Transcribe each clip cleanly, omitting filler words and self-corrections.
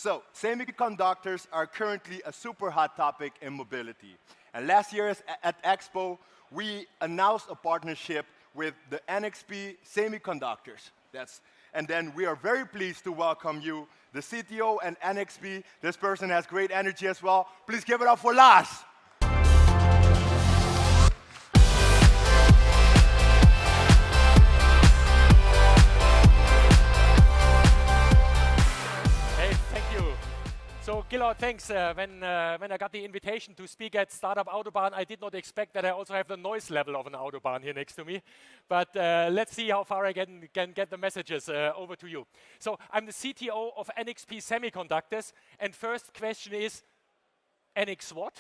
So, semiconductors are currently a super hot topic in mobility. And last year at Expo, we announced a partnership with the NXP Semiconductors. And then we are very pleased to welcome you, the CTO and NXP. This person has great energy as well. Please give it up for Lars. So, Gillard, thanks. When I got the invitation to speak at Startup Autobahn, I did not expect that I also have the noise level of an Autobahn here next to me. But let's see how far I can get the messages over to you. So, I'm the CTO of NXP Semiconductors. And first question is, NX what?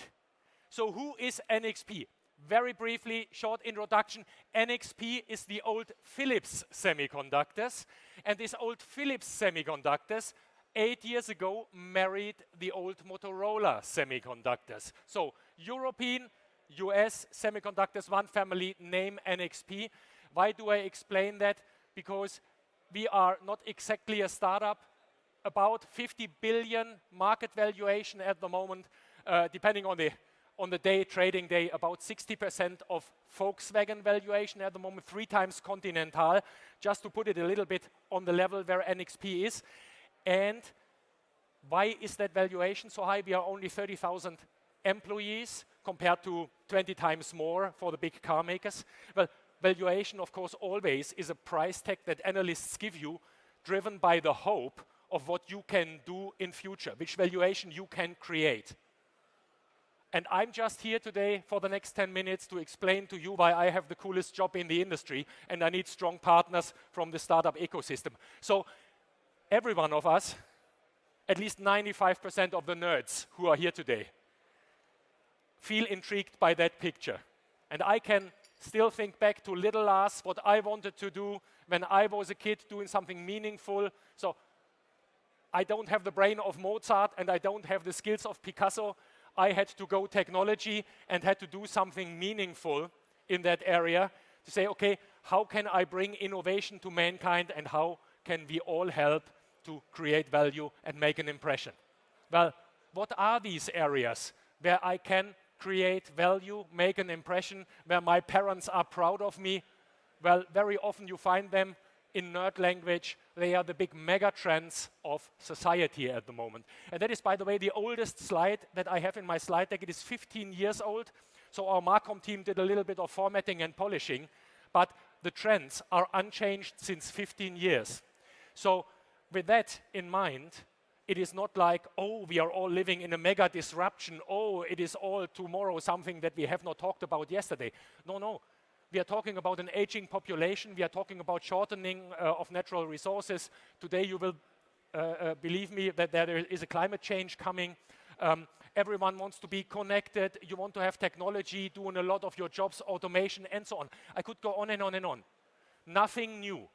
So, who is NXP? Very briefly, short introduction. NXP is the old Philips Semiconductors. And this old Philips Semiconductors 8 years ago married the old Motorola Semiconductors. So European, US semiconductors, one family, name NXP. Why do I explain that? Because we are not exactly a startup, about 50 billion market valuation at the moment, depending on the day, trading day, about 60% of Volkswagen valuation at the moment, 3 times Continental, just to put it a little bit on the level where NXP is. And why is that valuation so high? We are only 30,000 employees compared to 20 times more for the big car makers. Well, valuation, of course, always is a price tag that analysts give you, driven by the hope of what you can do in future, which valuation you can create. And I'm just here today for the next 10 minutes to explain to you why I have the coolest job in the industry and I need strong partners from the startup ecosystem. So, every one of us, at least 95% of the nerds who are here today, feel intrigued by that picture. And I can still think back to little Lars, what I wanted to do when I was a kid, doing something meaningful. So I don't have the brain of Mozart and I don't have the skills of Picasso. I had to go technology and had to do something meaningful in that area to say, okay, how can I bring innovation to mankind and how can we all help to create value and make an impression? Well, what are these areas where I can create value, make an impression, where my parents are proud of me? Well, very often you find them in nerd language. They are the big mega trends of society at the moment. And that is, by the way, the oldest slide that I have in my slide deck. It is 15 years old. So our Marcom team did a little bit of formatting and polishing, but the trends are unchanged since 15 years. So with that in mind, it is not like, oh, we are all living in a mega disruption. Oh, it is all tomorrow something that we have not talked about yesterday. No. We are talking about an aging population. We are talking about shortening of natural resources. Today you will believe me that there is a climate change coming. Everyone wants to be connected. You want to have technology doing a lot of your jobs, automation, and so on. I could go on and on and on. Nothing new.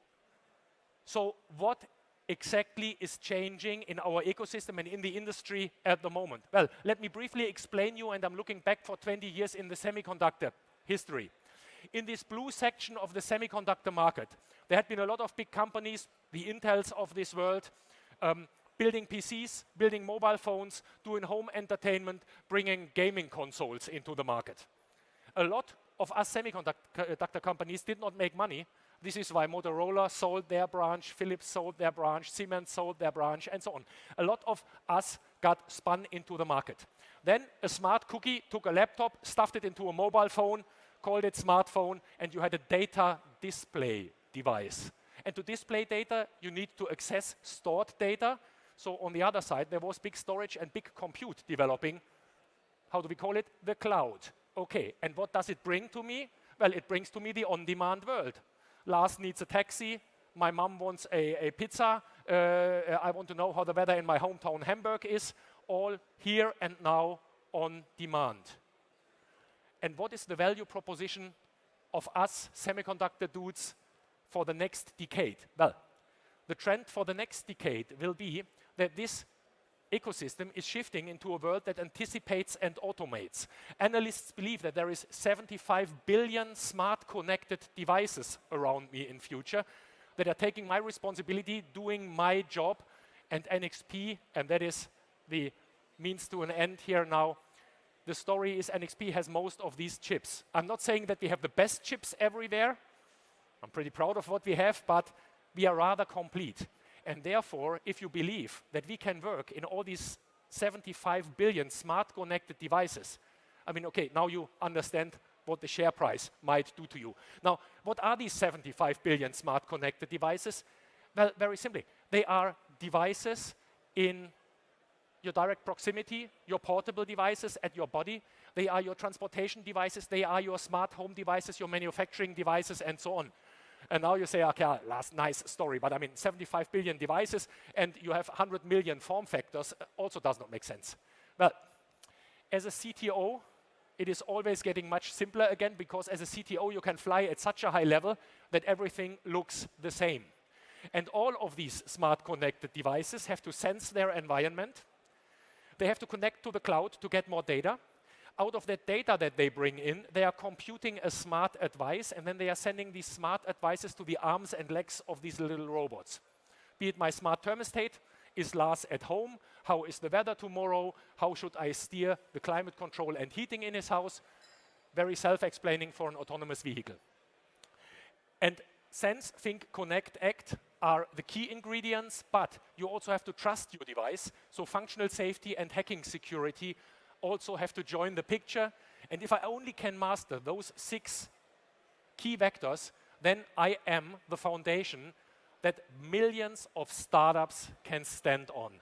So what exactly is changing in our ecosystem and in the industry at the moment? Well, let me briefly explain you, and I'm looking back for 20 years in the semiconductor history. In this blue section of the semiconductor market, there had been a lot of big companies, the Intels of this world, building PCs, building mobile phones, doing home entertainment, bringing gaming consoles into the market. A lot of us semiconductor companies did not make money. This is why Motorola sold their branch, Philips sold their branch, Siemens sold their branch, and so on. A lot of us got spun into the market. Then a smart cookie took a laptop, stuffed it into a mobile phone, called it smartphone, and you had a data display device. And to display data, you need to access stored data. So on the other side, there was big storage and big compute developing. How do we call it? The cloud. Okay, and what does it bring to me? Well, it brings to me the on-demand world. Lars needs a taxi, my mom wants a pizza, I want to know how the weather in my hometown Hamburg is, all here and now on demand. And what is the value proposition of us semiconductor dudes for the next decade? Well, the trend for the next decade will be that this ecosystem is shifting into a world that anticipates and automates. Analysts believe that there is 75 billion smart connected devices around me in future that are taking my responsibility, doing my job, and NXP, and that is the means to an end here now. The story is NXP has most of these chips. I'm not saying that we have the best chips everywhere. I'm pretty proud of what we have, but we are rather complete. And therefore, if you believe that we can work in all these 75 billion smart connected devices, I mean, okay, now you understand what the share price might do to you. Now, what are these 75 billion smart connected devices? Well, very simply, they are devices in your direct proximity, your portable devices at your body. They are your transportation devices. They are your smart home devices, your manufacturing devices, and so on. And now you say, okay, last nice story, but I mean, 75 billion devices, and you have 100 million form factors, also does not make sense. Well, as a CTO, it is always getting much simpler again, because as a CTO, you can fly at such a high level that everything looks the same. And all of these smart connected devices have to sense their environment. They have to connect to the cloud to get more data. Out of that data that they bring in, they are computing a smart advice, and then they are sending these smart advices to the arms and legs of these little robots. Be it my smart thermostat, is Lars at home? How is the weather tomorrow? How should I steer the climate control and heating in his house? Very self-explaining for an autonomous vehicle. And sense, think, connect, act are the key ingredients, but you also have to trust your device. So functional safety and hacking security also have to join the picture. And if I only can master those 6 key vectors, then I am the foundation that millions of startups can stand on.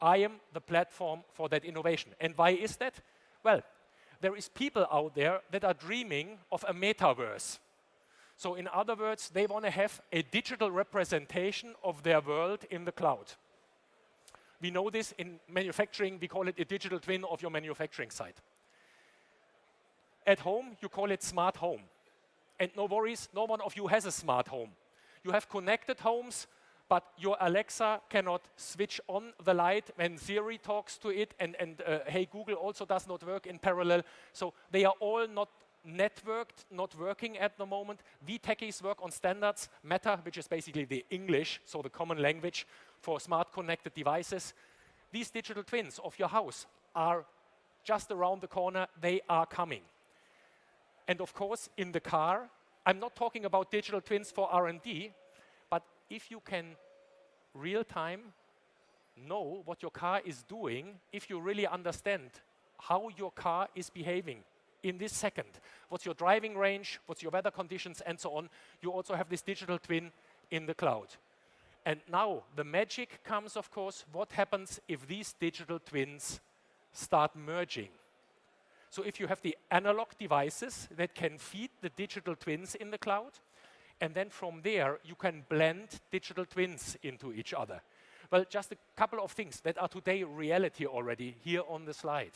I am the platform for that innovation. And why is that? Well, there is people out there that are dreaming of a metaverse. So in other words, they want to have a digital representation of their world in the cloud. We know this in manufacturing, we call it a digital twin of your manufacturing site. At home, you call it smart home. And no worries, no one of you has a smart home. You have connected homes, but your Alexa cannot switch on the light when Siri talks to it, and Hey Google also does not work in parallel. So they are all not networked, not working at the moment. We techies work on standards, Meta, which is basically the English, so the common language for smart connected devices. These digital twins of your house are just around the corner. They are coming. And of course, in the car, I'm not talking about digital twins for R&D, but if you can real time know what your car is doing, if you really understand how your car is behaving in this second, what's your driving range, what's your weather conditions, and so on, you also have this digital twin in the cloud. And now the magic comes, of course, what happens if these digital twins start merging? So if you have the analog devices that can feed the digital twins in the cloud, and then from there you can blend digital twins into each other. Well, just a couple of things that are today reality already here on the slide.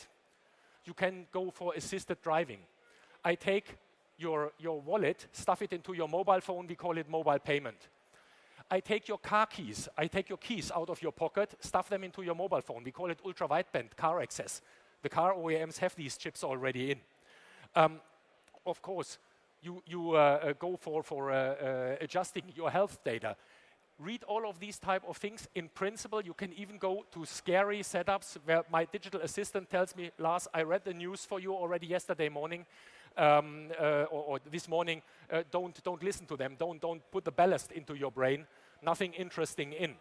You can go for assisted driving. I take your wallet, stuff it into your mobile phone, we call it mobile payment. I take your car keys, I take your keys out of your pocket, stuff them into your mobile phone, we call it ultra-wideband car access. The car OEMs have these chips already in. Of course, you go for adjusting your health data. Read all of these type of things. In principle, you can even go to scary setups where my digital assistant tells me, Lars, I read the news for you already yesterday morning, or this morning. Don't listen to them. Don't put the ballast into your brain. Nothing interesting in.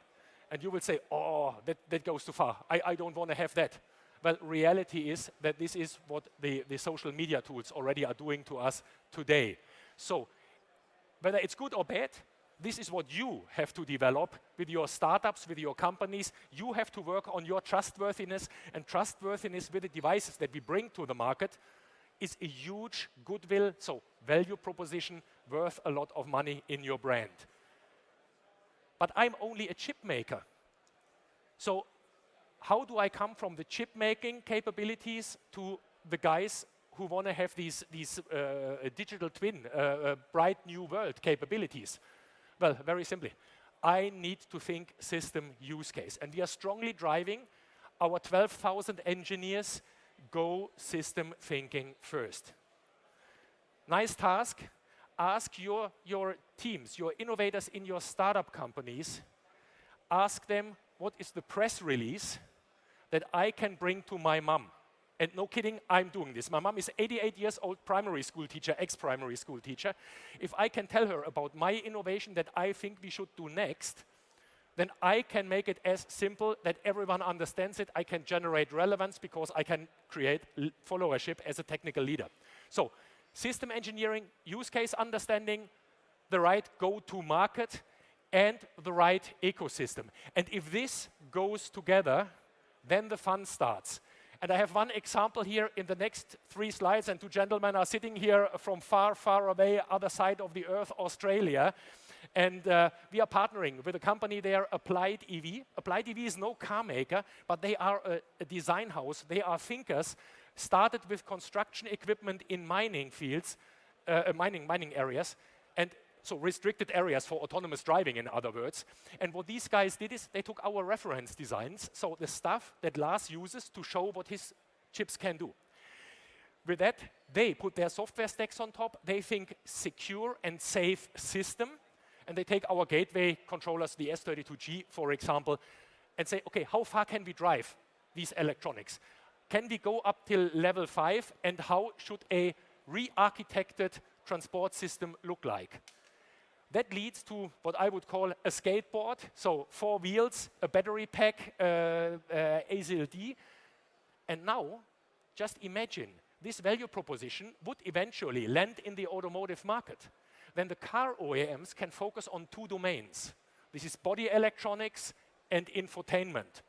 And you will say, oh, that goes too far. I don't want to have that. Well, reality is that this is what the social media tools already are doing to us today. So, whether it's good or bad, this is what you have to develop with your startups, with your companies. You have to work on your trustworthiness, and trustworthiness with the devices that we bring to the market is a huge goodwill, so value proposition worth a lot of money in your brand. But I'm only a chip maker. So how do I come from the chip making capabilities to the guys who want to have these digital twin, bright new world capabilities? Well, very simply, I need to think system use case. And we are strongly driving our 12,000 engineers go system thinking first. Nice task. Ask your teams, your innovators in your startup companies, ask them what is the press release that I can bring to my mom. And no kidding, I'm doing this. My mom is 88 years old, primary school teacher, ex-primary school teacher. If I can tell her about my innovation that I think we should do next, then I can make it as simple that everyone understands it. I can generate relevance because I can create followership as a technical leader. So, system engineering, use case understanding, the right go-to market, and the right ecosystem. And if this goes together, then the fun starts. And I have one example here in the next 3 slides, and 2 gentlemen are sitting here from far, far away, other side of the earth, Australia. And we are partnering with a company there, Applied EV. Applied EV is no car maker, but they are a design house. They are thinkers, started with construction equipment in mining fields, mining areas, and so restricted areas for autonomous driving, in other words. And what these guys did is they took our reference designs, so the stuff that Lars uses to show what his chips can do. With that, they put their software stacks on top. They think secure and safe system. And they take our gateway controllers, the S32G, for example, and say, okay, how far can we drive these electronics? Can we go up till level 5? And how should a re-architected transport system look like? That leads to what I would call a skateboard. So 4 wheels, a battery pack, ASIL-D. And now, just imagine, this value proposition would eventually land in the automotive market. Then the car OEMs can focus on 2 domains. This is body electronics and infotainment.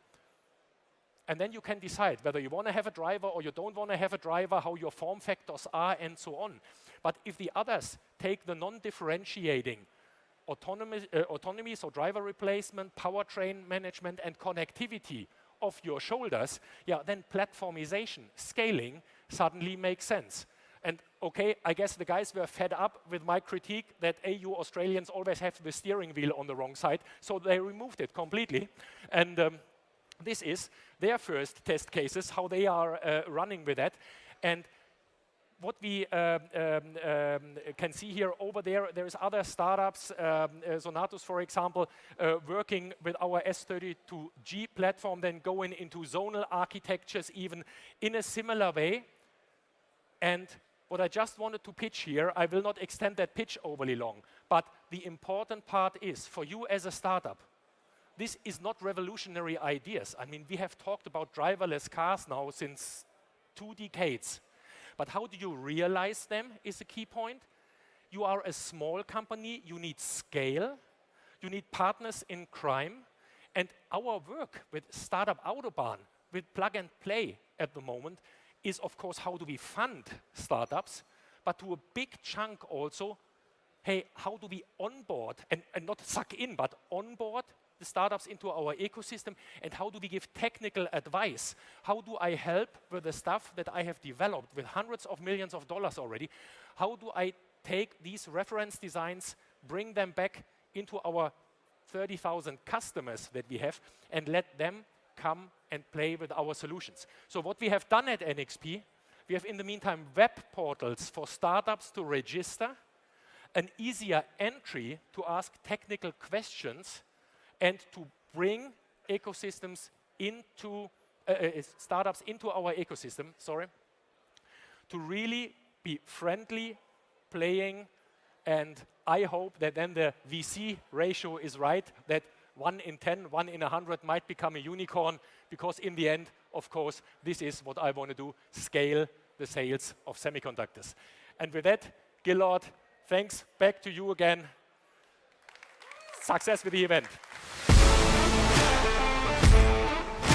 And then you can decide whether you want to have a driver or you don't want to have a driver, how your form factors are, and so on. But if the others take the non-differentiating autonomy, so driver replacement, powertrain management, and connectivity of your shoulders, yeah, then platformization, scaling, suddenly makes sense. And okay, I guess the guys were fed up with my critique that you Australians always have the steering wheel on the wrong side, so they removed it completely. And this is their first test cases, how they are running with that. And what we can see here over there's other startups, Sonatus, for example, working with our S32G platform, then going into zonal architectures even in a similar way. And what I just wanted to pitch here, I will not extend that pitch overly long, but the important part is, for you as a startup, this is not revolutionary ideas. I mean, we have talked about driverless cars now since 2 decades. But how do you realize them is a key point. You are a small company, you need scale, you need partners in crime, and our work with Startup Autobahn, with Plug and Play at the moment, is of course how do we fund startups, but to a big chunk also, hey, how do we onboard, and not suck in, but onboard the startups into our ecosystem, and how do we give technical advice? How do I help with the stuff that I have developed with hundreds of millions of dollars already? How do I take these reference designs, bring them back into our 30,000 customers that we have, and let them come and play with our solutions? So what we have done at NXP, we have in the meantime web portals for startups to register, an easier entry to ask technical questions, and to bring ecosystems into, startups into our ecosystem, to really be friendly, playing, and I hope that then the VC ratio is right, that 1 in 10, 1 in 100 might become a unicorn, because in the end, of course, this is what I want to do, scale the sales of semiconductors. And with that, Gillard, thanks, back to you again. Success with the event.